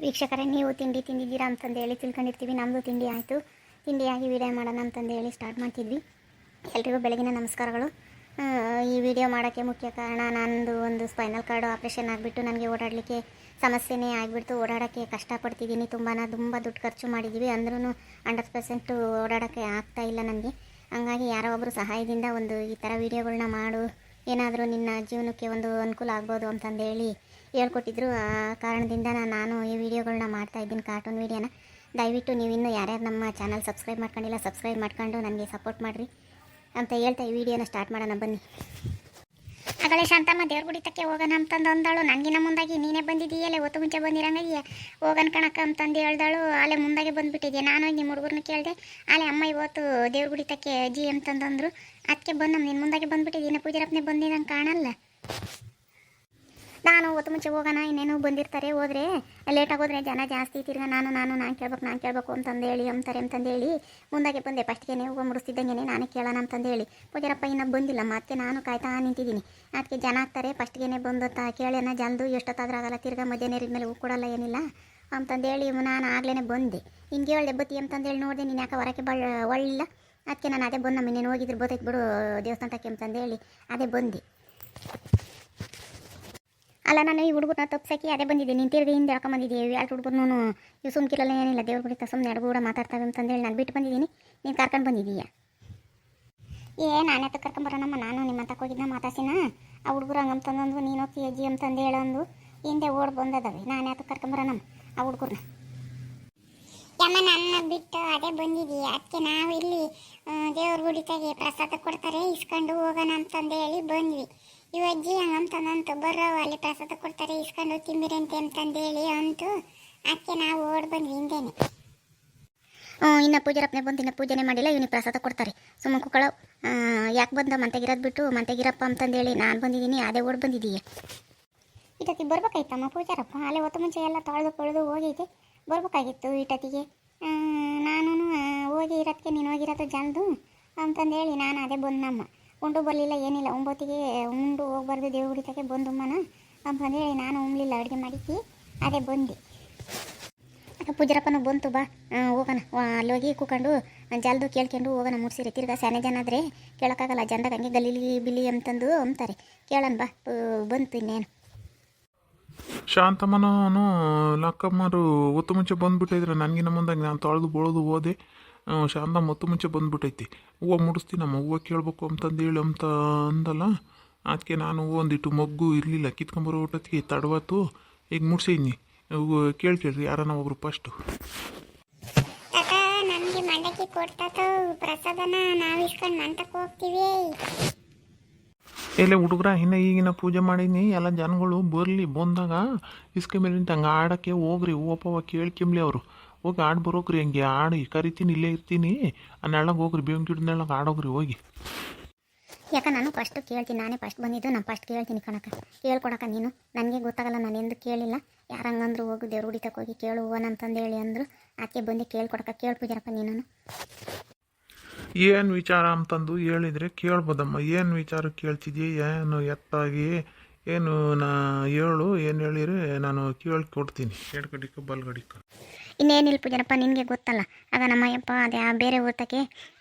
ವೀಕ್ಷಕರೇ, ನೀವು ತಿಂಡಿ ತಿಂದಿದ್ದೀರಾ ಅಂತಂದು ಹೇಳಿ ತಿಳ್ಕೊಂಡಿರ್ತೀವಿ. ನಮ್ಮದು ತಿಂಡಿ ಆಯಿತು. ತಿಂಡಿಯಾಗಿ ವಿಡಿಯೋ ಮಾಡೋಣ ಅಂತಂದು ಹೇಳಿ ಸ್ಟಾರ್ಟ್ ಮಾಡ್ತಿದ್ವಿ. ಎಲ್ರಿಗೂ ಬೆಳಗಿನ ನಮಸ್ಕಾರಗಳು. ಈ ವಿಡಿಯೋ ಮಾಡೋಕ್ಕೆ ಮುಖ್ಯ ಕಾರಣ, ನಂದು ಒಂದು ಸ್ಪೈನಲ್ ಕಾರ್ಡ್ ಆಪ್ರೇಷನ್ ಆಗಿಬಿಟ್ಟು ನನಗೆ ಓಡಾಡಲಿಕ್ಕೆ ಸಮಸ್ಯೆನೇ ಆಗಿಬಿಡ್ತು. ಓಡಾಡೋಕ್ಕೆ ಕಷ್ಟಪಡ್ತಿದ್ದೀನಿ. ತುಂಬ ದುಡ್ಡು ಖರ್ಚು ಮಾಡಿದ್ದೀವಿ, ಅಂದ್ರೂ 100% ಓಡಾಡೋಕ್ಕೆ ಆಗ್ತಾಯಿಲ್ಲ ನನಗೆ. ಹಂಗಾಗಿ ಯಾರೋ ಒಬ್ಬರು ಸಹಾಯದಿಂದ ಒಂದು ಈ ಥರ ವೀಡಿಯೋಗಳನ್ನ ಮಾಡು, ಏನಾದರೂ ನಿನ್ನ ಜೀವನಕ್ಕೆ ಒಂದು ಅನುಕೂಲ ಆಗ್ಬೋದು ಅಂತಂದೇಳಿ ಹೇಳ್ಕೊಟ್ಟಿದ್ರು. ಆ ಕಾರಣದಿಂದ ನಾನು ಈ ವಿಡಿಯೋಗಳನ್ನ ಮಾಡ್ತಾಯಿದ್ದೀನಿ, ಕಾರ್ಟೂನ್ ವೀಡಿಯೋನ. ದಯವಿಟ್ಟು ನೀವು ಇನ್ನೂ ಯಾರ್ಯಾರು ನಮ್ಮ ಚಾನಲ್ ಸಬ್ಸ್ಕ್ರೈಬ್ ಮಾಡ್ಕೊಂಡಿಲ್ಲ, ಸಬ್ಸ್ಕ್ರೈಬ್ ಮಾಡ್ಕೊಂಡು ನನಗೆ ಸಪೋರ್ಟ್ ಮಾಡಿರಿ ಅಂತ ಹೇಳ್ತಾ ಈ ವಿಡಿಯೋನ ಸ್ಟಾರ್ಟ್ ಮಾಡೋಣ ಬನ್ನಿ. ಆಗಲೇ ಶಾಂತಮ್ಮ ದೇವ್ರ ಗುಡಿತಕ್ಕೆ ಹೋಗೋಣ ಅಂತಂದು ಅಂದಾಳು. ನನಗಿನ್ನ ಮುಂದಾಗಿ ನೀನೇ ಬಂದಿದ್ದೀಯಲ್ಲೇ, ಹೊತ್ತು ಮುಂಚೆ ಬಂದಿರಂಗಾಗಿ ಹೋಗೋಣ ಕಣಕ್ಕ ಅಂತಂದು ಹೇಳ್ದಾಳು. ಅಲ್ಲೇ ಮುಂದಾಗೆ ಬಂದುಬಿಟ್ಟಿದ್ದೆ. ನಾನು ನಿಮ್ಮ ಹುಡುಗರನ್ನ ಕೇಳಿದೆ. ಅಲ್ಲೇ ಅಮ್ಮ ಇವತ್ತು ದೇವ್ರ ಗುಡಿತಕ್ಕೆ ಅಜ್ಜಿ ಅಂತಂದಂದರು. ಅದಕ್ಕೆ ಬಂದು ನಿನ್ನ ಮುಂದಾಗೆ ಬಂದುಬಿಟ್ಟಿದ್ದೀನಿ. ಪೂಜಾರಪ್ಪನೇ ಬಂದಿದ್ದಂಗೆ ಕಾಣಲ್ಲ. ನಾನು ಹೊತ್ತು ಮುಂಚೆ ಹೋಗೋಣ, ಇನ್ನೇನು ಬಂದಿರ್ತಾರೆ, ಹೋದರೆ ಲೇಟಾಗೋದ್ರೆ ಜನ ಜಾಸ್ತಿ, ತಿರ್ಗ ನಾನು ಕೇಳಬೇಕು ಅಂತಂದೇಳಿ ಅಂತಾರೆ ಅಂತಂದೇಳಿ ಮುಂದಾಗೆ ಬಂದೆ. ಫಸ್ಟ್ಗೆ ಹೂವು ಮುಡಿಸ್ತಿದ್ದಂಗೆ ನಾನೇ ಕೇಳೋಣ ಅಂತಂದೇಳಿ. ಪೂಜಾರಪ್ಪ ಇನ್ನೂ ಬಂದಿಲ್ಲ, ಮತ್ತೆ ನಾನು ಕಾಯ್ತಾ ನಿಂತಿದ್ದೀನಿ. ಅದಕ್ಕೆ ಜನ ಆಗ್ತಾರೆ, ಫಸ್ಟ್ಗೆ ಬಂದು ಕೇಳೋಣ ಜಲ್ದು ಎಷ್ಟೊತ್ತಾದ್ರೂ ಆಗಲ್ಲ, ತಿರ್ಗ ಮಧ್ಯಾಹ್ನ ಮೇಲೆ ಹೂ ಕೊಡಲ್ಲ ಏನಿಲ್ಲ ಅಂತಂದೇಳಿ ನಾನು ಆಗ್ಲೇ ಬಂದೆ. ಹಿಂಗೆ ಹೇಳ್ದೆ ಬತ್ತಿ ಅಂತಂದೇಳಿ ನೋಡಿದೆ, ನೀನು ಯಾಕೆ ಹೊರಕ್ಕೆ ಒಳ್ಳಿಲ್ಲ. ಅದಕ್ಕೆ ನಾನು ಅದೇ ಬಂದಮ್ಮ, ನೀನು ಹೋಗಿದ್ರು ಬೋತೈತೆ ಬಿಡು ದೇವಸ್ಥಾನಕ್ಕೆ ಅಂತಂದೇಳಿ ಅದೇ ಬಂದೆ. ಅಲ್ಲ, ನಾನು ಈ ಹುಡುಗರನ್ನ ತಪ್ಪಿಸಾಕಿ ಅದೇ ಬಂದಿದ್ದೀನಿ. ನೀನು ತಿರ್ಗಿ ಹಿಂದೆ ಹೇಳ್ಕೊಂಬಂದಿದ್ದೀವಿ. ಎರಡು ಹುಡುಗರು ಇವು ಸುಮ್ಕಿರಲ್ಲ, ಏನಿಲ್ಲ, ದೇವ್ರ ಬಿಡಿತ ಸುಮ್ಮನೆ ಕೂಡ ಮಾತಾಡ್ತಾವೆ ಅಂತಂದೇಳಿ ನಾನು ಬಿಟ್ಟು ಬಂದಿದ್ದೀನಿ. ನೀನು ಕರ್ಕೊಂಡು ಬಂದಿದ್ದೀಯ. ನಾನೇ ಹತ್ತು ಕರ್ಕೊಂಬರೋಣಮ್ಮ, ನಾನು ನಿಮ್ಮ ಹತ್ತಕ್ಕೆ ಹೋಗಿದ್ದ ಮಾತಾಡ್ಸಿನ. ಆ ಹುಡುಗರು ಹಂಗಂತಂದು ನೀನು ಹೋಗ್ತಿ ಅಜ್ಜಿ ಅಂತಂದು ಹೇಳಂದು ಹಿಂದೆ ಓಡ್ ಬಂದದವೆ. ನಾನೇ ಹತ್ತು ಕರ್ಕೊಂಬರೋಣಮ್ಮ ಆ ಹುಡುಗರನ್ನ. ಯಮ್ಮ ನನ್ನ ಬಿಟ್ಟು ಅದೇ ಬಂದಿದ್ದೀಯ. ಅದಕ್ಕೆ ನಾವು ಇಲ್ಲಿ ದೇವ್ರ ಗುಡಿತಾಗೆ ಪ್ರಸಾದ ಕೊಡ್ತಾರೆ, ಇಸ್ಕೊಂಡು ಹೋಗೋಣ ಅಂತಂದು ಹೇಳಿ ಬಂದ್ವಿ. ಇವಜ್ಜಿ ಹಂಗಂತಂದಂತು ಬರ್ರವ, ಅಲ್ಲಿ ಪ್ರಸಾದ ಕೊಡ್ತಾರೆ, ಇಸ್ಕೊಂಡು ತಿಂಬಿರಂತೆ ಅಂತಂದು ಹೇಳಿ ಅಂತು. ಅದಕ್ಕೆ ನಾವು ಓಡ್ ಬಂದ್ವಿ ಹಿಂದೇನೆ. ಇನ್ನು ಪೂಜಾರಪ್ಪನೇ ಬಂದು ಇನ್ನೂ ಪೂಜೆನೇ ಮಾಡಿಲ್ಲ, ಇವನಿಗೆ ಪ್ರಸಾದ ಕೊಡ್ತಾರೆ. ಸುಮ್ಮ ಕುಕ್ಕಳವು ಯಾಕೆ ಬಂದ ಮಂತೆಗಿರೋದು ಬಿಟ್ಟು ಮಂತೆಗಿರಪ್ಪ ಅಂತಂದೇಳಿ ನಾನು ಬಂದಿದ್ದೀನಿ. ಅದೇ ಓಡ್ ಬಂದಿದ್ದೀಯ. ಇಟೊತ್ತಿಗೆ ಬರ್ಬೇಕಾಯ್ತಮ್ಮ ಪೂಜಾರಪ್ಪ. ಅಲ್ಲೇ ಹೊತ್ತು ಮುಂಚೆ ಎಲ್ಲ ತೊಳೆದು ಹೋಗೈತೆ, ಬರ್ಬೇಕಾಗಿತ್ತು ಇಟೊತ್ತಿಗೆ. ನಾನು ಹೋಗಿ ಇರೋದಕ್ಕೆ ನೀನು ಹೋಗಿರೋದು ಜಲ್ದು ಅಂತಂದೇಳಿ ನಾನು ಅದೇ ಬಂದಮ್ಮ. ಉಂಡು ಬರಲಿಲ್ಲ, ಏನಿಲ್ಲ. 9ಗೆ ಉಂಡು ಹೋಗ್ಬಾರ್ದು ದೇವ್ರ ಗುಡಿತಕ್ಕೆ ಬಂದುಮ್ಮನ ಅಂತಂದೇಳಿ ನಾನು ಉಣ್ಲಿಲ್ಲ, ಅಡುಗೆ ಮಾಡಿಸಿ ಅದೇ ಬಂದೆ. ಪೂಜಾರಪ್ಪನೂ ಬಂತು, ಬಾ ಹೋಗೋಣ. ಅಲ್ಲಿ ಹೋಗಿ ಕೂಕೊಂಡು ಜಲ್ದು ಕೇಳ್ಕೊಂಡು ಹೋಗೋಣ. ಮುಡ್ಸಿರಿ ತಿರ್ಗ ಸ್ಯಾನೆ ಜನ ಆದರೆ ಕೇಳೋಕ್ಕಾಗಲ್ಲ, ಜನದಾಗ ಹಂಗೆ ಗಲೀಲಿ ಬಿಲಿ ಅಂತಂದು ಅಂತಾರೆ. ಕೇಳೋಣ ಬಾ, ಬಂತು ಇನ್ನೇನು. ಶಾಂತಮ್ಮನೂ ಲಕ್ಕಮ್ಮರು ಹೊತ್ತು ಮುಂಚೆ ಬಂದುಬಿಟ್ಟಿದ್ರೆ ನನಗಿನ್ನ ಮುಂದಾಗಿ ನಾನು ತೊಳೆದು ಬೊಳೆದು ಹೋದೆ. ಶಾಂತಮ್ಮ ಹೊತ್ತು ಮುಂಚೆ ಬಂದುಬಿಟ್ಟೈತಿ. ಹೂವು ಮುಡಿಸ್ತೀನಮ್ಮ, ಹೂವು ಕೇಳಬೇಕು ಅಂತಂದೇಳಿ ಅಂತ ಅಂದಲ್ಲ. ಅದಕ್ಕೆ ನಾನು ಒಂದಿಟ್ಟು ಮಗ್ಗು ಇರಲಿಲ್ಲ, ಕಿತ್ಕೊಂಬರೋ ಊಟಕ್ಕೆ ತಡವತ್ತು. ಈಗ ಮುಡ್ಸಿದ್ನಿ. ಕೇಳ್ರಿ ಯಾರನ್ನ ಒಬ್ರು ಫಸ್ಟು. ತಾತ ನಮಗೆ ಮಂಡಕ್ಕಿ ಕೊಡ್ತಾತ ಪ್ರಸಾದನ ನಾವು ಇಸ್ಕೊಂಡು ಮಂಟಕ್ಕೆ ಹೋಗ್ತೀವಿ. ಎಲ್ಲ ಹುಡುಗ್ರ ಈಗಿನ ಪೂಜೆ ಮಾಡೀನಿ, ಎಲ್ಲ ಜನಗಳು ಬರಲಿ, ಬಂದಾಗ ಇಸ್ಕೊಂಬೇಲಿಂತ ಹಂಗೆ ಆಡೋಕ್ಕೆ ಹೋಗ್ರಿ. ಹೂವಪ್ಪವ ಕೇಳ್ಕೊಂಬ್ಲಿ ಅವರು. ಹೋಗಿ ಆಡಿ ಬರೋಗ್ರಿ, ಹಂಗೆ ಆಡಿ ಕರಿತೀನಿ, ಇಲ್ಲೇ ಇರ್ತೀನಿ. ಆ ನೆಳ್ಳಗೆ ಹೋಗ್ರಿ, ಬೇವಿನ ಗಿಡದ ನೆಳ್ಳಗೆ ಆಡೋಗ್ರಿ ಹೋಗಿ. ಯಾಕೆ ನಾನು ಫಸ್ಟು ಕೇಳ್ತೀನಿ, ನಾನೇ ಫಸ್ಟ್ ಬಂದಿದ್ದು, ನಾನು ಫಸ್ಟ್ ಕೇಳ್ತೀನಿ ಕಣಕ. ಹೇಳ್ಕೊಡಕ ನೀನು, ನನಗೆ ಗೊತ್ತಾಗಲ್ಲ, ನಾನು ಎಂದು ಕೇಳಿಲ್ಲ. ಯಾರು ಹಂಗಂದ್ರು ಹೋಗು ದೇವ್ರ ಗುಡಿತಕ್ಕೆ ಹೋಗಿ ಕೇಳು ಹೂವನ ಅಂತಂದೇಳಿ ಅಂದರು. ಅದಕ್ಕೆ ಬಂದು ಕೇಳ್ಕೊಡಕ. ಪೂಜಾರಪ್ಪ ನೀನು ಏನು ವಿಚಾರ ಅಂತಂದು ಹೇಳಿದರೆ ಕೇಳ್ಬೋದಮ್ಮ. ಏನು ವಿಚಾರ ಕೇಳ್ತಿದ್ದೀಯ, ಏನು ಎತ್ತಾಗಿ ಏನು ಹೇಳು, ಏನು ಹೇಳಿರಿ ನಾನು ಕೇಳ್ಕೊಡ್ತೀನಿ. ಎಡಗಡಿಕ ಬಲ್ಗಡಿಕ ಇನ್ನೇನಿಲ್ಲ ಪೂಜಾರಪ್ಪ, ನಿನಗೆ ಗೊತ್ತಲ್ಲ. ಆಗ ನಮ್ಮಯ್ಯಪ್ಪ ಅದೇ ಬೇರೆ ಊಟಕ್ಕೆ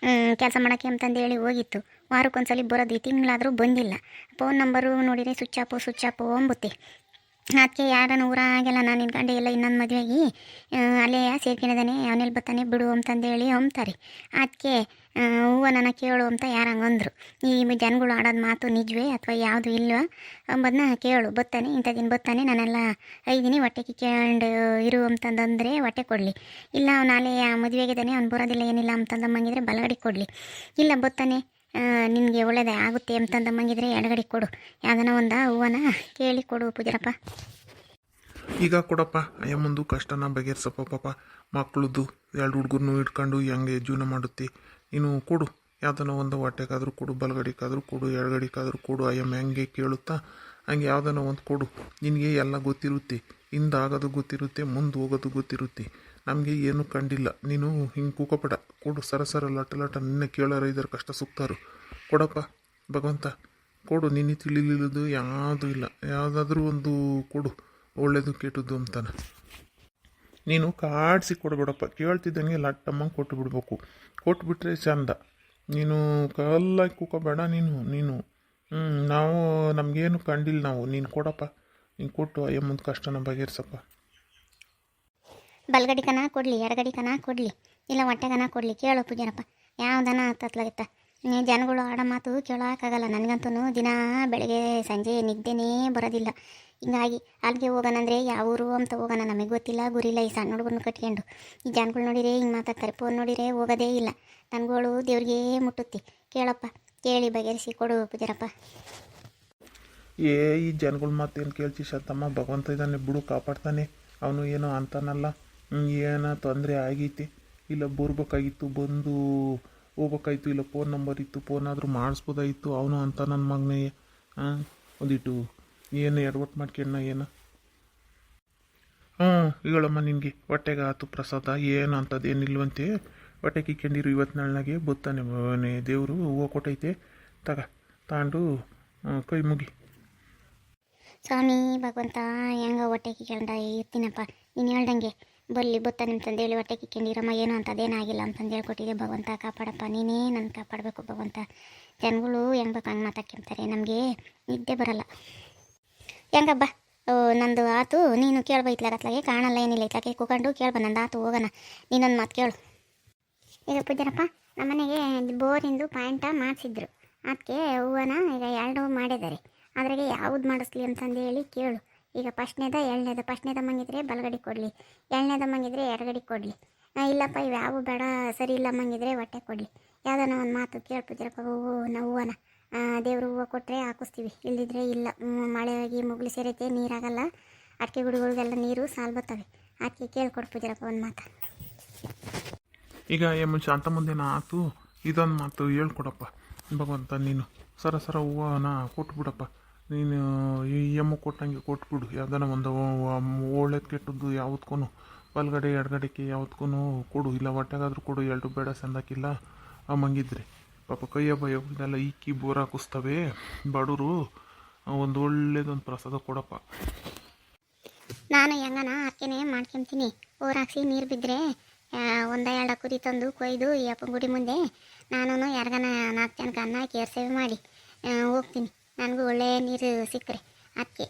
ಕೆಲಸ ಮಾಡೋಕ್ಕೆ ಅಂತಂದೇಳಿ ಹೋಗಿತ್ತು. ವಾರಕ್ಕೊಂದ್ಸಲಿ ಬರೋದು, ಈ ತಿಂಗಳಾದರೂ ಬಂದಿಲ್ಲ. ಫೋನ್ ನಂಬರು ನೋಡಿದರೆ ಸ್ವಿಚ್ ಆಪು ಅಂಬುತ್ತೆ. ಅದಕ್ಕೆ ಯಾರನ್ನು ಊರಾಗೆಲ್ಲ ನಾನು ನಿಂತ್ಕೊಂಡೆ ಎಲ್ಲ ಇನ್ನೊಂದು ಮದುವೆಗೆ ಅಲ್ಲೇ ಸೇರ್ಕೊಂಡಿದ್ದಾನೆ, ಅವನೆಲ್ಲಿ ಬರ್ತಾನೆ ಬಿಡು ಅಂತಂದೇಳಿ ಅಂತಾರೆ. ಅದಕ್ಕೆ ಹೂವು ನನ್ನ ಕೇಳು ಅಂತ ಯಾರು ಹಂಗಂದ್ರು. ಈ ಜನಗಳು ಆಡೋದು ಮಾತು ನಿಜವೇ ಅಥವಾ ಯಾವುದು ಇಲ್ವಾ ಅಂಬದನ್ನ ಕೇಳು. ಬರ್ತಾನೆ, ಇಂಥ ದಿನ ಬರ್ತಾನೆ, ನಾನೆಲ್ಲ ಐದಿನಿ ಹೊಟ್ಟೆ ಕಿಕ್ಕೊಂಡು ಇರು ಅಂತಂದರೆ ಹೊಟ್ಟೆ ಕೊಡಲಿ. ಇಲ್ಲ ಅವ್ನು ನಾಳೆ ಮದುವೆಗಿದ್ದಾನೆ, ಅವ್ನು ಬರೋದಿಲ್ಲ ಏನಿಲ್ಲ ಅಂತಂದಮ್ಮಂಗಿದ್ರೆ ಬಲಗಡೆ ಕೊಡಲಿ. ಇಲ್ಲ ಬರ್ತಾನೆ, ನಿನಗೆ ಒಳ್ಳೇದೇ ಆಗುತ್ತೆ ಅಂತಂದಮ್ಮಂಗಿದ್ರೆ ಎಡಗಡೆ ಕೊಡು. ಯಾವುದನ್ನ ಒಂದು ಹೂವನ ಕೇಳಿ ಕೊಡು ಪೂಜಾರಪ್ಪ. ಈಗ ಕೊಡಪ್ಪ, ಅಯ್ಯಮ್ಮಂದು ಕಷ್ಟನ ಬಗೆಹರಿಸಪ್ಪ. ಪಾಪ ಮಕ್ಕಳದ್ದು 2 ಹುಡುಗರನ್ನು ಇಟ್ಕೊಂಡು ಹೆಂಗೆ ಜೀವನ ಮಾಡುತ್ತೆ. ನೀನು ಕೊಡು, ಯಾವುದನ್ನ ಒಂದು ಹೊಟ್ಟೆಗಾದರೂ ಕೊಡು, ಬಲಗಡಿಕಾದರೂ ಕೊಡು, ಎಡಗಡಿಕಾದರೂ ಕೊಡು. ಅಯ್ಯಮ್ಮ ಹೆಂಗೆ ಕೇಳುತ್ತಾ ಹಂಗೆ ಯಾವುದನ್ನ ಒಂದು ಕೊಡು. ನಿನಗೆ ಎಲ್ಲ ಗೊತ್ತಿರುತ್ತೆ, ಹಿಂದಾಗೋದು ಗೊತ್ತಿರುತ್ತೆ, ಮುಂದೆ ಹೋಗೋದು ಗೊತ್ತಿರುತ್ತೆ. ನಮಗೆ ಏನು ಕಂಡಿಲ್ಲ. ನೀನು ಹಿಂಗೆ ಕೂಕೋಬೇಡ, ಕೊಡು. ಸರಸರ ಲಟ ನಿನ್ನೆ ಕೇಳೋರು ಇದ್ದಾರೆ, ಕಷ್ಟ ಸುಕ್ತಾರು. ಕೊಡಪ್ಪ ಭಗವಂತ, ಕೊಡು. ನಿನ್ನೆ ತಿಳಿಲಿಲ್ಲದು ಯಾವುದೂ ಇಲ್ಲ, ಯಾವುದಾದ್ರೂ ಒಂದು ಕೊಡು, ಒಳ್ಳೇದು ಕೆಟ್ಟದ್ದು ಅಂತಾನೆ. ನೀನು ಕಾಡಿಸಿ ಕೊಡ್ಬೇಡಪ್ಪ, ಕೇಳ್ತಿದ್ದಂಗೆ ಲಟ್ಟಮ್ಮಂಗೆ ಕೊಟ್ಟು ಬಿಡ್ಬೇಕು. ಕೊಟ್ಬಿಟ್ರೆ ಚಂದ. ನೀನು ಕಲ್ಲಾಗಿ ಕೂಕೋಬೇಡ. ನೀನು ನಾವು ನಮಗೇನು ಕಂಡಿಲ್ಲ ನಾವು. ನೀನು ಕೊಡಪ್ಪ, ನೀನು ಕೊಟ್ಟು ಅಯ್ಯಮ್ಮನ ಕಷ್ಟನ ಬಗೆಹರಿಸಪ್ಪ. ಬಲ್ಗಡಿ ಕನ ಕೊಡಲಿ, ಎಡಗಡಿ ಕನ ಕೊಡಲಿ, ಇಲ್ಲ ಹೊಟ್ಟೆ ಕನ ಕೊಡಲಿ, ಕೇಳೋ ಪೂಜಾರಪ್ಪ. ಯಾವುದನ ಹತ್ತತ್ಲಾಗಿತ್ತ ಜನಗಳು ಆಡೋ ಮಾತು ಕೇಳೋಕ್ಕಾಗಲ್ಲ. ನನಗಂತೂ ದಿನ ಬೆಳಗ್ಗೆ ಸಂಜೆ ನಿದ್ದೆನೇ ಬರೋದಿಲ್ಲ. ಹಿಂಗಾಗಿ ಅಲ್ಲಿಗೆ ಹೋಗೋಣಂದ್ರೆ ಯಾವ ಊರು ಅಂತ ಹೋಗೋಣ ನಮಗೆ ಗೊತ್ತಿಲ್ಲ, ಗುರಿಲ್ಲ. ಈ ಸಣ್ಣ ಹುಡುಗರನ್ನ ಕಟ್ಕೊಂಡು ಈ ಜನಗಳು ನೋಡಿರೆ ಹಿಂಗೆ ಮಾತಾಡ್ತಾರೆ, ಫೋನ್ ನೋಡಿರೆ ಹೋಗೋದೇ ಇಲ್ಲ. ನನಗಳು ದೇವ್ರಿಗೆ ಮುಟ್ಟುತ್ತೆ. ಕೇಳಪ್ಪ, ಕೇಳಿ ಬಗೆಹರಿಸಿ ಕೊಡು ಪೂಜಾರಪ್ಪ. ಈ ಜನಗಳ ಮಾತೇನು ಕೇಳ್ತಿ ಶಾಂತಮ್ಮ? ಭಗವಂತ ಇದ್ದಾನೆ ಬಿಡು, ಕಾಪಾಡ್ತಾನೆ. ಅವನು ಏನೋ ಅಂತಾನಲ್ಲ, ಏನೋ ತೊಂದರೆ ಆಗೈತಿ, ಇಲ್ಲ ಬರ್ಬೇಕಾಗಿತ್ತು, ಬಂದು ಹೋಗ್ಬೇಕಾಯ್ತು, ಇಲ್ಲ ಫೋನ್ ನಂಬರ್ ಇತ್ತು, ಫೋನ್ ಆದರೂ ಮಾಡಿಸ್ಬೋದಾಗಿತ್ತು. ಅವನು ಅಂತ ನನ್ನ ಮಗನೇ ಒಂದಿಟ್ಟು ಏನು ಎಡವಟ್ಟು ಮಾಡ್ಕೊಂಡ ಏನು. ಹೇಳಮ್ಮ, ನಿನಗೆ ಹೊಟ್ಟೆಗೆ ಆತು ಪ್ರಸಾದ ಏನು ಅಂಥದ್ದೇನಿಲ್ವಂತೆ. ಹೊಟ್ಟೆ ಕಿಕ್ಕೊಂಡಿರು ಇವತ್ತು ನಾಳ್ನಾಗೆ ಬತ್ತಾನೆ ದೇವರು. ಹೂವು ಕೊಟ್ಟೈತೆ, ತಗೊಂಡು ಕೈ ಮುಗಿ. ಸ್ವಾಮಿ ಭಗವಂತ, ಹೆಂಗ ಹೊಟ್ಟೆ ಕಿಕ್ಕೊಂಡ ಇರ್ತೀನಪ್ಪ. ನೀನು ಹೇಳ್ದಂಗೆ ಬಲ್ಲಿ ಬತ್ತಾನೆ ಅಂತಂದೇಳಿ ಹೊಟ್ಟೆ ಕಿಕ್ಕೊಂಡಿರಮ್ಮ, ಏನು ಅಂತದೇನಾಗಿಲ್ಲ ಅಂತಂದು ಹೇಳ್ಕೊಟ್ಟಿದೆ. ಭಗವಂತ ಕಾಪಾಡಪ್ಪ, ನೀನೇ ನನ್ನ ಕಾಪಾಡಬೇಕು ಭಗವಂತ. ಜನಗಳು ಹೆಂಗೆ ಬೇಕು ಹಂಗೆ ಮಾತಾಡ್ಕೊಂತಾರೆ, ನಮಗೆ ನಿದ್ದೆ ಬರಲ್ಲ. ಹೆಂಗಬ್ಬ ನಂದು ಆತು, ನೀನು ಕೇಳ್ಬೈತ್ಲಾಗ ಅತ್ಲಾಗೆ ಕಾಣಲ್ಲ ಏನಿಲ್ಲ, ಇತ್ಲಾಗೆ ಕೂಕೊಂಡು ಕೇಳ್ಬ, ನಂದು ಆತು, ಹೋಗೋಣ. ನೀನೊಂದು ಮಾತು ಕೇಳು. ಈಗ ಪೂಜಾರಪ್ಪ, ನಮ್ಮನೆಗೆ ಬೋರಿಂದು ಪಾಯಿಂಟ ಮಾಡಿಸಿದ್ರು. ಅದಕ್ಕೆ ಹೂವನ ಈಗ 2 ಮಾಡಿದ್ದಾರೆ. ಅದ್ರಾಗೆ ಯಾವ್ದು ಮಾಡಿಸ್ಲಿ ಅಂತಂದು ಹೇಳಿ ಕೇಳು. ಈಗ ಫಸ್ಟ್ನೇದ ಮಂಗಿದ್ರೆ ಬಲಗಡಿ ಕೊಡಲಿ, 2ನೇದ ಮಂಗಿದ್ರೆ ಎಡಗಡಿ ಕೊಡಲಿ. ಇಲ್ಲಪ್ಪ ಇವು ಯಾವ ಬೇಡ, ಸರಿ ಇಲ್ಲ ಮಂಗಿದ್ರೆ ಹೊಟ್ಟೆ ಕೊಡಲಿ. ಯಾವುದನ್ನ ಒಂದು ಮಾತು ಕೇಳು ಪೂಜಾರಪ್ಪ. ಹೂವನ ದೇವ್ರ ಹೂವು ಕೊಟ್ಟರೆ ಹಾಕಿಸ್ತೀವಿ, ಇಲ್ದಿದ್ರೆ ಇಲ್ಲ. ಮಳೆಯಾಗಿ ಮುಗ್ಲು ಸೇರೈತೆ, ನೀರಾಗಲ್ಲ. ಅಡಿಕೆ ಗುಡಿಗಳಿಗೆಲ್ಲ ನೀರು ಸಾಲು ಬರ್ತವೆ. ಅದಕ್ಕೆ ಕೇಳ್ಕೊಡು ಪೂಜಾರಪ್ಪ ಒಂದು ಮಾತು. ಈಗ ಶಾಂತ ಮುಂದೆನ ಆತು, ಇದೊಂದು ಮಾತು ಹೇಳ್ಕೊಡಪ್ಪ ಭಗವಂತ. ನೀನು ಸರ ಹೂವನ ಕೊಟ್ಬಿಡಪ್ಪ. ನೀನು ಈ ಎಮ್ಮು ಕೊಟ್ಟಂಗೆ ಕೊಟ್ಬಿಡು. ಯಾವ್ದಾನ ಒಂದು ಒಳ್ಳೇದು ಕೆಟ್ಟದ್ದು ಯಾವುದಕ್ಕೂ ಬಲ್ಗಡೆ ಎಡಗಡೆಗೆ ಯಾವುದಕ್ಕೂ ಕೊಡು. ಇಲ್ಲ ಹೊಟ್ಟೆಗಾದ್ರೂ ಕೊಡು, 2 ಬೇಡ ಸಂದಾಕಿಲ್ಲ ಮಂಗಿದ್ರೆ. ಪಾಪ ಕೈಯ ಬೈಯೆಲ್ಲ ಈಕಿ ಬೋರ್ ಹಾಕಿಸ್ತವೆ ಬಡವರು. ಒಂದು ಒಳ್ಳೇದೊಂದು ಪ್ರಸಾದ ಕೊಡಪ್ಪ. ನಾನು ಹೆಂಗನ ಅರ್ಕೆನೆ ಮಾಡ್ಕೊಂತೀನಿ. ಬೋರ್ ಹಾಕ್ಸಿ ನೀರು ಬಿದ್ದರೆ 1-2 ಕುರಿ ತಂದು ಕೊಯ್ದು ಈ ಅಪ್ಪನ ಗುಡಿ ಮುಂದೆ ನಾನು ಯಾರಿಗಾನ 4 ಜನಕ್ಕೆ ಅನ್ನ ಹಾಕಿ ಸೇವೆ ಮಾಡಿ ಹೋಗ್ತೀನಿ. ನನಗೂ ಒಳ್ಳೆ ನೀರು ಸಿಕ್ಕರೆ ಅದಕ್ಕೆ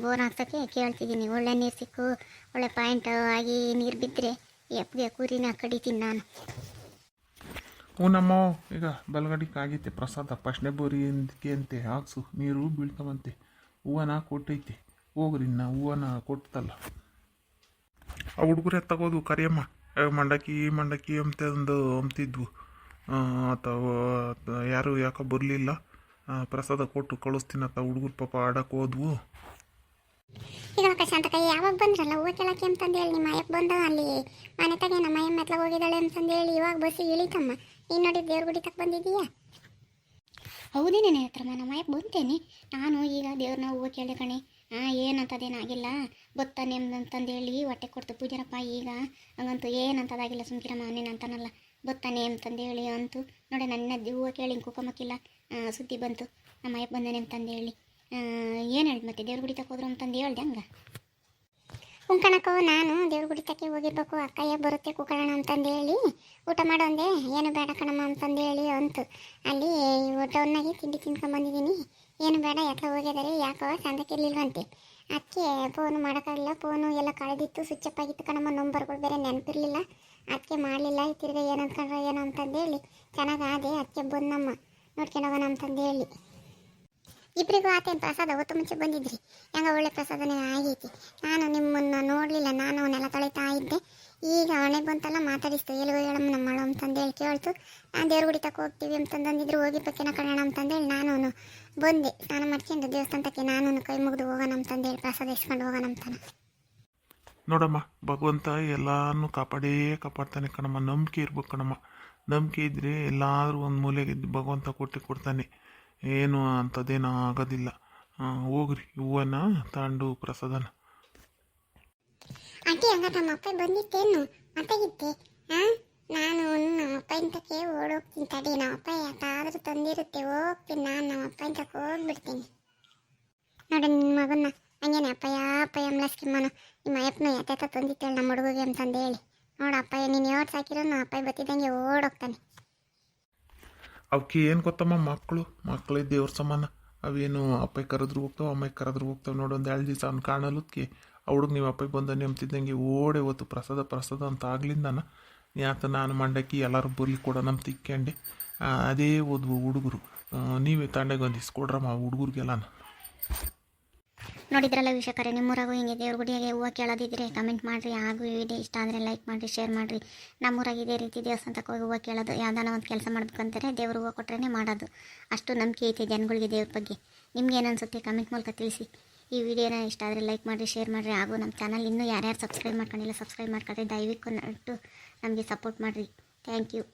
ಬೋರ್ ಹಾಕ್ಸೋಕ್ಕೆ ಕೇಳ್ತಿದ್ದೀನಿ. ಒಳ್ಳೆ ನೀರು ಸಿಕ್ಕು, ಒಳ್ಳೆ ಪಾಯಿಂಟ್ ಆಗಿ ನೀರು ಬಿದ್ದರೆ ಈ ಅಪ್ಪಗೆ ಕುರಿನ ಕಡಿತೀನಿ ನಾನು. ನಮ್ಮ ಈಗ ಬಲಗಡಿಗೆ ಆಗೈತೆ ಪ್ರಸಾದ. ಫಸ್ಟ್ನೇ ಬೋರಿಗೆ ಅಂತೆ ಹಾಕ್ಸು, ನೀರು ಬೀಳ್ತಾವಂತೆ. ಹೂವನ ಕೊಟ್ಟೈತೆ, ಹೋಗ್ರಿ ನಾ ಹೂವನ ಕೊಟ್ಟಲ್ಲ. ಆ ಹುಡುಗರೇ ತಗೋದು ಕರಿಯಮ್ಮ, ಮಂಡಕ್ಕಿ ಅಂತಿದ್ವು. ಅಥವಾ ಯಾರು ಯಾಕೋ ಬರಲಿಲ್ಲ, ಪ್ರಸಾದ ಕೊಟ್ಟು ಕಳಿಸ್ತೀನತ್ತ ಹುಡುಗರು ಪಾಪ ಆಡಕ್ಕೆ ಹೋದ್ವು. ಈಗ ಶಾಂತಕಾಯಿ ಯಾವಾಗ ಬಂದ್ರಲ್ಲ ಹೂವು ಕೇಳಕ್ಕೆ ಅಂತಂದು ಹೇಳಿ ನಿಮ್ಮ ಅಯ್ಯಕ್ಕೆ ಬಂದ ಅಲ್ಲಿ ಮನೆ ತಗೆ ನಮ್ಮ ಅಯ್ಯಮ್ಮ ಎತ್ಲಾಗ ಹೋಗಿದ್ದಾಳೆ ಅಂತಂದು ಹೇಳಿ ಇವಾಗ ಬಸ್ಸಿಗೆ ಇಳಿತಮ್ಮ. ನೀನು ನೋಡಿ ದೇವ್ರ ಗುಡಿ ತಕ್ಕ ಬಂದಿದ್ದೀಯಾ? ಹೌದೇನೇನೆ ಹತ್ರಮ್ಮ, ನಮ್ಮ ಅಯ್ಯಕ್ಕೆ ಬಂತೇನೆ ನಾನು. ಈಗ ದೇವ್ರನ್ನ ಹೂವು ಕೇಳಿದೆ ಕಣೆ. ಏನಂತದೇನಾಗಿಲ್ಲ, ಬತ್ತಾನೆ ಅಂತಂದೇಳಿ ಹೊಟ್ಟೆ ಕೊಡ್ತು ಪೂಜಾರಪ್ಪ. ಈಗ ಹಂಗಂತೂ ಏನಂತದಾಗಿಲ್ಲ, ಸುಮ್ಕಿರಮ್ಮ ಅವನೇನಂತಾನಲ್ಲ. ಬತ್ತಾನೆ ಅಂತಂದೇಳಿ ಅಂತೂ ನೋಡಿ, ನನ್ನ ಹೂವು ಕೇಳಿ ಹಿಂಗೆ ಕುಕ್ಕಮಕ್ಕಿಲ್ಲ ಸುದ್ದಿ ಬಂತು. ನಮ್ಮ ಅಯ್ಯಕ್ಕೆ ಬಂದೇನೆ ಅಂತಂದೇಳಿ ಏನು ಹೇಳಿದ್ ಮತ್ತೆ ದೇವ್ರ ಗುಡಿ ತಕ್ಕ ಹೋದ್ರು ಅಂತಂದು ಹೇಳ್ದೆ. ಹಂಗೆ ಉಂಕಣಕ್ಕೋ ನಾನು ದೇವ್ರ ಗುಡಿ ತಕ್ಕೆ ಹೋಗಿರ್ಬೇಕು, ಅಕ್ಕಯ್ಯ ಬರುತ್ತೆ ಕುಕ್ಕಳಣ ಅಂತಂದು ಹೇಳಿ ಊಟ ಮಾಡೋಂದೆ. ಏನು ಬೇಡ ಕಣಮ್ಮ ಅಂತಂದು ಹೇಳಿ ಅಂತು. ಅಲ್ಲಿ ಊಟವನ್ನಾಗಿ ತಿಂಡಿ ತಿನ್ಕೊಂಬಂದಿದ್ದೀನಿ. ಏನು ಬೇಡ ಎತ್ಲ ಹೋಗಿದ್ದಾರೆ, ಯಾಕೋ ಸಂದಕ್ಕಿರ್ಲಿಲ್ವಂತೆ. ಅದಕ್ಕೆ ಫೋನು ಮಾಡೋಕ್ಕಾಗಲಿಲ್ಲ, ಫೋನು ಎಲ್ಲ ಕಳೆದಿತ್ತು, ಸ್ವಿಚ್ ಅಪ್ ಆಗಿತ್ತು ಕಣಮ್ಮ. ನಂಬರ್ಗಳು ಬೇರೆ ನೆನಪಿರಲಿಲ್ಲ, ಅದಕ್ಕೆ ಮಾಡಲಿಲ್ಲ. ತಿರ್ಗಿ ಏನು ಅಂದ್ಕೊಂಡ್ರೆ ಏನೋ ಅಂತಂದೇಳಿ ಚೆನ್ನಾಗಾದೆ, ಅದಕ್ಕೆ ಬಂದಮ್ಮ ನೋಡ್ಕೊಂಡು ಹೋಗೋಣ ಅಂತಂದೇಳಿ. ಇಬ್ಬರಿಗೂ ಆತೇನು ಪ್ರಸಾದ? ಹೊತ್ತು ಮುಂಚೆ ಬಂದಿದ್ರಿ, ಹೆಂಗ ಒಳ್ಳೆ ಪ್ರಸಾದನೇ ಆಗೈತಿ. ನಾನು ನಿಮ್ಮನ್ನು ನೋಡಲಿಲ್ಲ, ನಾನು ನೆಲ ತೊಳಿತಾ ಇದ್ದೆ. ಈಗ ಹಣೆ ಬಂತಲ್ಲ ಮಾತಾಡಿಸ್ತು, ಎಲ್ಲಿಗೋ ಹೇಳಮ್ಮ ನಮ್ಮ ಮಳ ಅಂತಂದೇಳಿ ಕೇಳ್ತು. ನಾನು ದೇವ್ರ ಗುಡಿ ತಕ್ಕ ಹೋಗ್ತೀವಿ ಅಂತಂದಿದ್ರು, ಹೋಗಿರ್ಬೇಕೇನ ಕಣೋಣ ಅಂತಂದೇಳಿ ನಾನು ಬಂದೆ. ಸ್ನಾನ ಮಾಡ್ಕೊಂಡು ದೇವಸ್ಥಾನಕ್ಕೆ ನಾನು ಕೈ ಮುಗಿದು ಹೋಗೋಣ ಅಂತಂದೇಳಿ ಪ್ರಸಾದ ಇಸ್ಕೊಂಡು ಹೋಗೋಣ ಅಂತಾನೆ. ನೋಡಮ್ಮ, ಭಗವಂತ ಎಲ್ಲಾನು ಕಾಪಾಡ್ತಾನೆ ಕಣಮ್ಮ. ನಂಬಿಕೆ ಇರ್ಬೇಕು ಕಣಮ್ಮ. ನಂಬಿಕೆ ಇದ್ದರೆ ಎಲ್ಲಾದರೂ ಒಂದು ಮೂಲೆಗೆ ಭಗವಂತ ಕೊಡ್ತಾನೆ. ಏನು ಅಂಥದ್ದೇನೋ ಆಗೋದಿಲ್ಲ. ಹೋಗ್ರಿ ಹೂವನ್ನ ತಗೊಂಡು ಪ್ರಸಾದನ. ಆಂಟಿ ಹಂಗ ನಮ್ಮ ಅಪ್ಪ ಬಂದಿತ್ತೇನು ಮಾತಾಗಿತ್ತೆ? ನಾನು ನಮ್ಮ ಅಪ್ಪ ಇಂತಕ್ಕೆ ಓಡೋಗ್ತೀನಿ ತಡಿ. ನಮ್ಮ ಅಪ್ಪ ಯಾಕಾದ್ರೂ ತಂದಿರುತ್ತೆ, ಹೋಗ್ತೀನಿ ನಾನು ನಮ್ಮ ಅಪ್ಪ ಇಂತಕ್ಕೆ ಹೋಗ್ಬಿಡ್ತೀನಿ. ನೋಡಿ ನಿನ್ನ ಮಗನ್ನ ಹಂಗೇನೆ ಅಪ್ಪಯ್ಯ ಅಪ್ಪಯ್ಯ ಅಮ್ಲಸ್ಕಿಮ್ಮನು ನಿಮ್ಮ ಅಯ್ಯಪ್ಪನ ಎತ್ತ ತಂದಿತ್ತೇಳಿ ನಮ್ಮ ಹುಡುಗಿಗೆ ಅಂತಂದು ಹೇಳಿ ನೋಡು ಅಪ್ಪಯ್ಯ ನೀನು ಯಾವತ್ತು ಸಾಕಿರೋ ಅಪ್ಪಯ್ಯ ಬತ್ತಿದ್ದಂಗೆ ಓಡೋಗ್ತಾನೆ. ಅವಕ್ಕೆ ಏನು ಗೊತ್ತಮ್ಮ, ಮಕ್ಕಳೇ ದೇವ್ರ ಸಮಾನ. ಅವೇನು ಅಪ್ಪಯ್ಯ ಕರೆದ್ರು ಹೋಗ್ತಾವೆ, ಅಮ್ಮಯ್ಯ ಕರೆದ್ರು ಹೋಗ್ತಾವೆ. ನೋಡಿ ಒಂದು 2 ದಿವಸ ಅವ್ನು ಕಾಣಲುತ್ಕೆ ಆ ಹುಡುಗ ನಿಮ್ಮ ಅಪ್ಪಯ್ಯ ಬಂದ ನೆಮ್ತಿದ್ದಂಗೆ ಓಡೆ ಹೊತ್ತು ಪ್ರಸಾದ ಅಂತ ಆಗ್ಲಿಂದಾನ ಯಾತ ನಾನು ಮಂಡಕ್ಕಿ ಎಲ್ಲರೂ ಬರ್ಲಿ ಕೂಡ ನಮ್ಮ ತಿಕ್ಕೊಂಡೆ ಅದೇ ಓದ್ವು ಹುಡುಗರು. ನೀವೇ ತಂಡೆಗೆ ಒಂದು ಇಸ್ಕೊಡ್ರಮ್ಮ ಆ ಹುಡುಗರಿಗೆಲ್ಲಾನ. ನೋಡಿದ್ರಲ್ಲ ವೀಕ್ಷಕರೇ, ನಿಮ್ಮೂರಾಗೂ ಹಿಂಗೆ ದೇವ್ರ ಗುಡಿಯಾಗೆ ಹೂವು ಕೇಳೋದಿದ್ರೆ ಕಮೆಂಟ್ ಮಾಡಿರಿ. ಹಾಗೂ ಈ ವಿಡಿಯೋ ಇಷ್ಟ ಆದರೆ ಲೈಕ್ ಮಾಡಿರಿ, ಶೇರ್ ಮಾಡಿರಿ. ನಮ್ಮೂರಾಗ ಇದೇ ರೀತಿ ದೇವಸ್ಥಾನಕ್ಕೆ ಹೋಗಿ ಹೂವು ಕೇಳೋದು, ಯಾವ್ದಾನ ಒಂದು ಕೆಲಸ ಮಾಡ್ಬೇಕಂತಾರೆ ದೇವ್ರ ಹೂವು ಕೊಟ್ರೇ ಮಾಡೋದು. ಅಷ್ಟು ನಂಬಿಕೆ ಐತೆ ಜನಗಳಿಗೆ ದೇವ್ರ ಬಗ್ಗೆ. ನಿಮ್ಗೆ ಏನು ಅನಿಸುತ್ತೆ ಕಮೆಂಟ್ ಮೂಲಕ ತಿಳಿಸಿ. ಈ ವಿಡಿಯೋನ ಇಷ್ಟ ಆದರೆ ಲೈಕ್ ಮಾಡಿರಿ, ಶೇರ್ ಮಾಡಿರಿ. ಹಾಗೂ ನಮ್ಮ ಚಾನಲ್ ಇನ್ನೂ ಯಾರ್ಯಾರು ಸಬ್ಸ್ಕ್ರೈಬ್ ಮಾಡ್ಕೊಂಡಿಲ್ಲ ಸಬ್ಸ್ಕ್ರೈಬ್ ಮಾಡ್ಕೊಳ್ರಿ. ದಯವಿಟ್ಟು ನಮಗೆ ಸಪೋರ್ಟ್ ಮಾಡಿರಿ. Thank you.